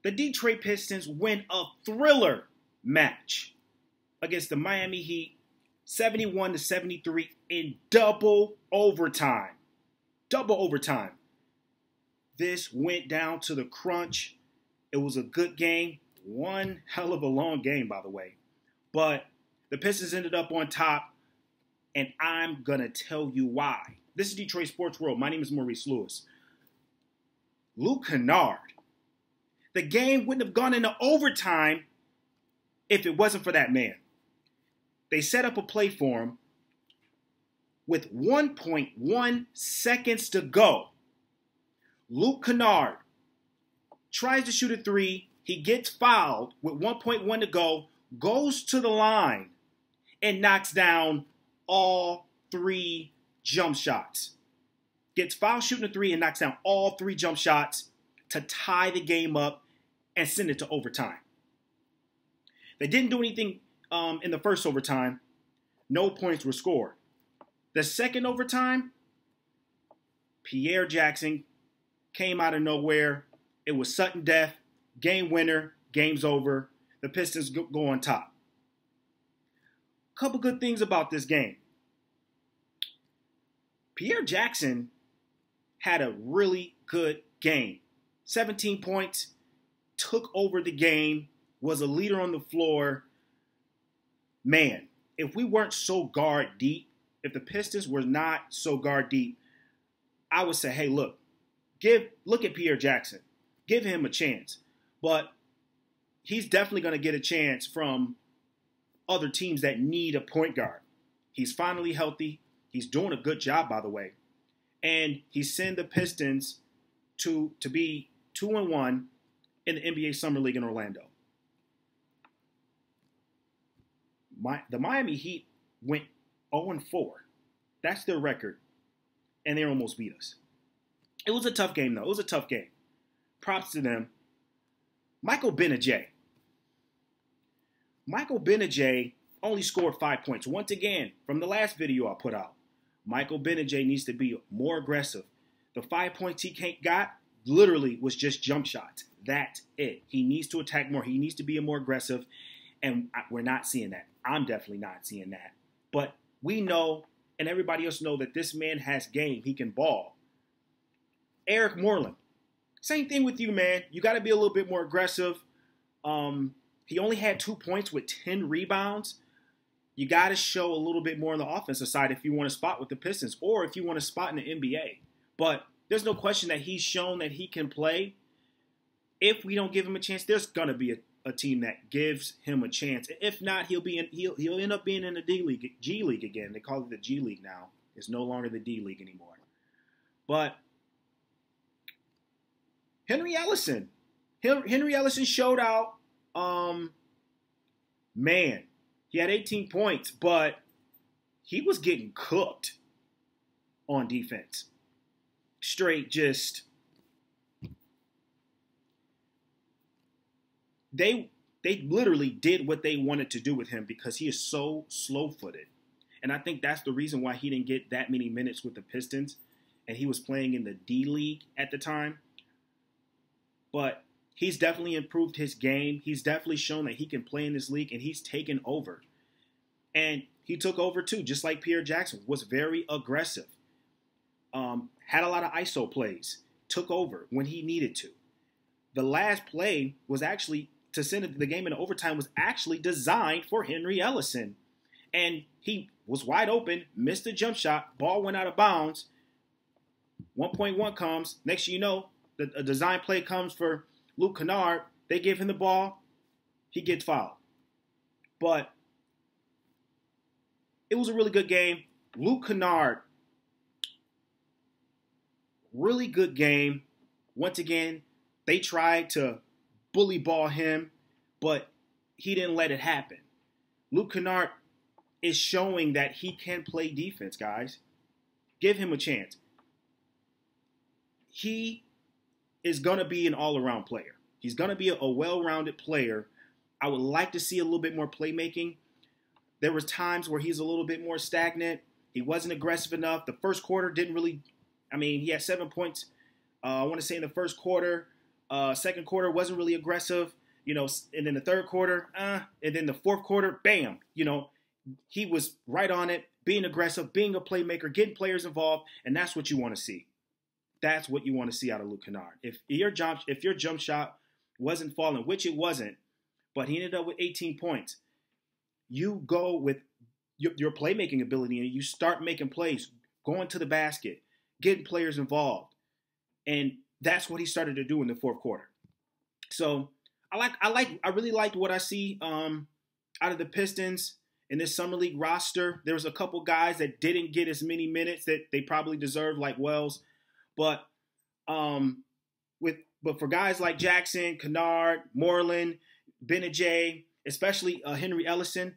The Detroit Pistons win a thriller match against the Miami Heat, 71-73 in double overtime. Double overtime. This went down to the crunch. It was a good game. One hell of a long game, by the way. But the Pistons ended up on top, and I'm going to tell you why. This is Detroit Sports World. My name is Maurice Lewis. Luke Kennard. The game wouldn't have gone into overtime if it wasn't for that man. They set up a play for him with 1.1 seconds to go. Luke Kennard tries to shoot a three. He gets fouled with 1.1 to go, goes to the line, and knocks down all three jump shots. Gets fouled shooting a three and knocks down all three jump shots to tie the game up and send it to overtime. They didn't do anything in the first overtime. No points were scored. The second overtime, Pierre Jackson came out of nowhere. It was sudden death, game winner, game's over. The Pistons go on top. Couple good things about this game. Pierre Jackson had a really good game. 17 points, took over the game, was a leader on the floor. Man, if we weren't so guard deep, if the Pistons were not so guard deep, I would say, hey, look at Pierre Jackson. Give him a chance. But he's definitely going to get a chance from other teams that need a point guard. He's finally healthy. He's doing a good job, by the way. And he sent the Pistons to be 2-1 in the NBA Summer League in Orlando. The Miami Heat went 0-4. That's their record. And they almost beat us. It was a tough game, though. It was a tough game. Props to them. Michael Bennett. Michael Bennett only scored 5 points. Once again, from the last video I put out, Michael Bennett needs to be more aggressive. The 5 points he got literally was just jump shots. That's it. He needs to attack more. He needs to be more aggressive, and we're not seeing that. I'm definitely not seeing that. But we know, and everybody else know, that this man has game. He can ball. Eric Moreland, same thing with you, man. You got to be a little bit more aggressive. He only had 2 points with 10 rebounds. You got to show a little bit more on the offensive side if you want to spot with the Pistons or if you want to spot in the NBA. But there's no question that he's shown that he can play. If we don't give him a chance, there's going to be a team that gives him a chance. If not, he'll end up being in the G League again. They call it the G League now. It's no longer the D League anymore. But Henry Ellison showed out. Man, he had 18 points, but he was getting cooked on defense. Straight just... They literally did what they wanted to do with him because he is so slow-footed. And I think that's the reason why he didn't get that many minutes with the Pistons. And he was playing in the D League at the time. But he's definitely improved his game. He's definitely shown that he can play in this league, and he's taken over. And he took over too, just like Pierre Jackson, was very aggressive. Had a lot of ISO plays, took over when he needed to. The last play was actually, to send the game into overtime, was actually designed for Henry Ellison. And he was wide open, missed the jump shot, ball went out of bounds. 1.1 comes, next thing you know, a design play comes for Luke Kennard. They give him the ball. He gets fouled. But it was a really good game. Luke Kennard, really good game. Once again, they tried to bully ball him, but he didn't let it happen. Luke Kennard is showing that he can play defense, guys. Give him a chance. He is going to be an all-around player. He's going to be a well-rounded player. I would like to see a little bit more playmaking. There was times where he's a little bit more stagnant. He wasn't aggressive enough. The first quarter didn't really, he had 7 points, I want to say in the first quarter, Second quarter wasn't really aggressive, and then the third quarter, and then the fourth quarter, bam, he was right on it, being aggressive, being a playmaker, getting players involved, and that's what you want to see. That's what you want to see out of Luke Kennard. If your jump shot wasn't falling, which it wasn't, but he ended up with 18 points, you go with your playmaking ability and you start making plays, going to the basket, getting players involved. And that's what he started to do in the fourth quarter. So I really liked what I see out of the Pistons in this summer league roster. There was a couple guys that didn't get as many minutes that they probably deserved, like Wells. But for guys like Jackson, Kennard, Moreland, Bennett, especially Henry Ellison,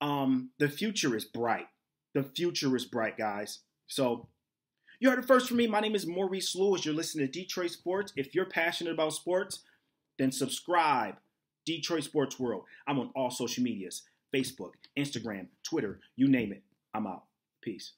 the future is bright. The future is bright, guys. So you heard it first from me. My name is Maurice Lewis. You're listening to Detroit Sports. If you're passionate about sports, then subscribe. Detroit Sports World. I'm on all social medias. Facebook, Instagram, Twitter, you name it. I'm out. Peace.